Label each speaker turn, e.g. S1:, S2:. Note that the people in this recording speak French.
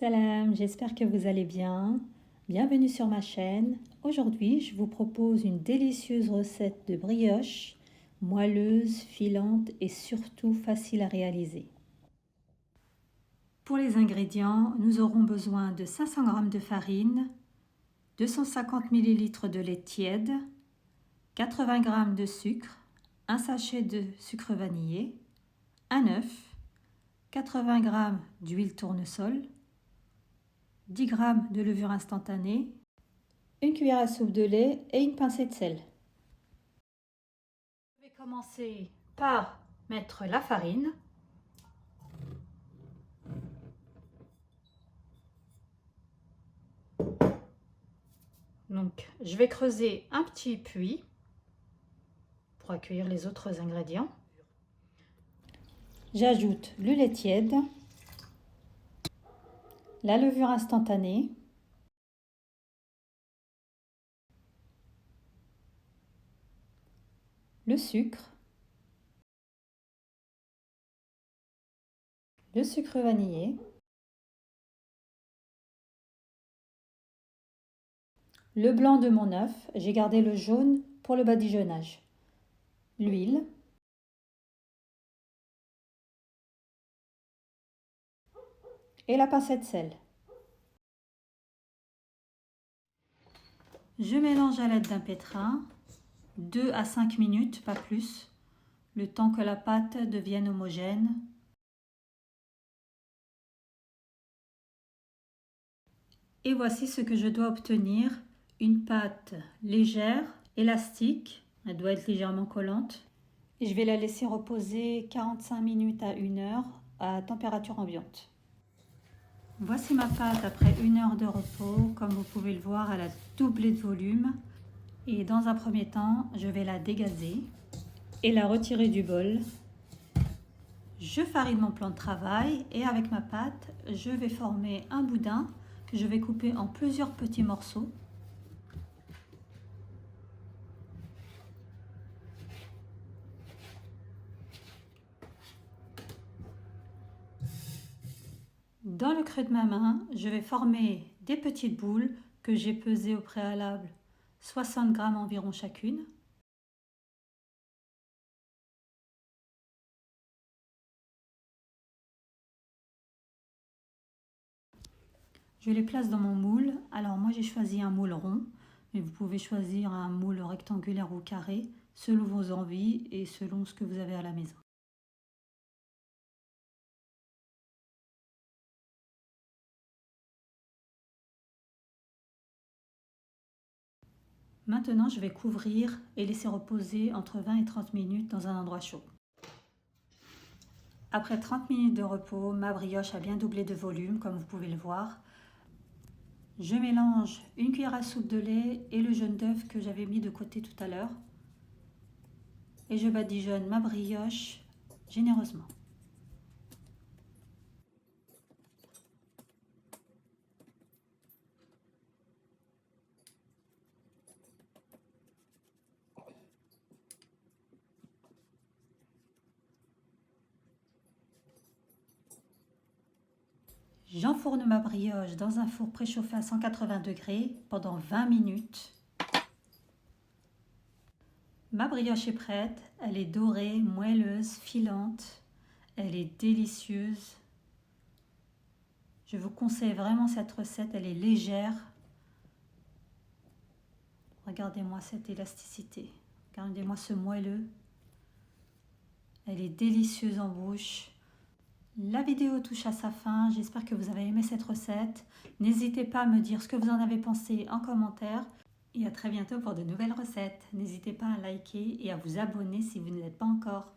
S1: Salam, j'espère que vous allez bien. Bienvenue sur ma chaîne. Aujourd'hui, je vous propose une délicieuse recette de brioche, moelleuse, filante et surtout facile à réaliser. Pour les ingrédients, nous aurons besoin de 500 g de farine, 250 ml de lait tiède, 80 g de sucre, un sachet de sucre vanillé, un œuf, 80 g d'huile tournesol, 10 g de levure instantanée, une cuillère à soupe de lait et une pincée de sel. Je vais commencer par mettre la farine. Donc, je vais creuser un petit puits pour accueillir les autres ingrédients. J'ajoute le lait tiède, la levure instantanée, le sucre, le sucre vanillé, le blanc de mon œuf, j'ai gardé le jaune pour le badigeonnage, l'huile, et la pincée de sel. Je mélange à l'aide d'un pétrin, 2 à 5 minutes, pas plus, le temps que la pâte devienne homogène. Et voici ce que je dois obtenir, une pâte légère, élastique, elle doit être légèrement collante. Et je vais la laisser reposer 45 minutes à 1 heure à température ambiante. Voici ma pâte après 1 heure de repos. Comme vous pouvez le voir, elle a doublé de volume. Et dans un premier temps, je vais la dégazer et la retirer du bol. Je farine mon plan de travail et avec ma pâte, je vais former un boudin que je vais couper en plusieurs petits morceaux. Dans le creux de ma main, je vais former des petites boules que j'ai pesées au préalable, 60 g environ chacune. Je les place dans mon moule. Alors moi j'ai choisi un moule rond, mais vous pouvez choisir un moule rectangulaire ou carré, selon vos envies et selon ce que vous avez à la maison. Maintenant, je vais couvrir et laisser reposer entre 20 et 30 minutes dans un endroit chaud. Après 30 minutes de repos, ma brioche a bien doublé de volume, comme vous pouvez le voir. Je mélange une cuillère à soupe de lait et le jaune d'œuf que j'avais mis de côté tout à l'heure. Et je badigeonne ma brioche généreusement. J'enfourne ma brioche dans un four préchauffé à 180 degrés pendant 20 minutes. Ma brioche est prête, elle est dorée, moelleuse, filante, elle est délicieuse. Je vous conseille vraiment cette recette, elle est légère. Regardez-moi cette élasticité, regardez-moi ce moelleux. Elle est délicieuse en bouche. La vidéo touche à sa fin, j'espère que vous avez aimé cette recette. N'hésitez pas à me dire ce que vous en avez pensé en commentaire. Et à très bientôt pour de nouvelles recettes. N'hésitez pas à liker et à vous abonner si vous ne l'êtes pas encore.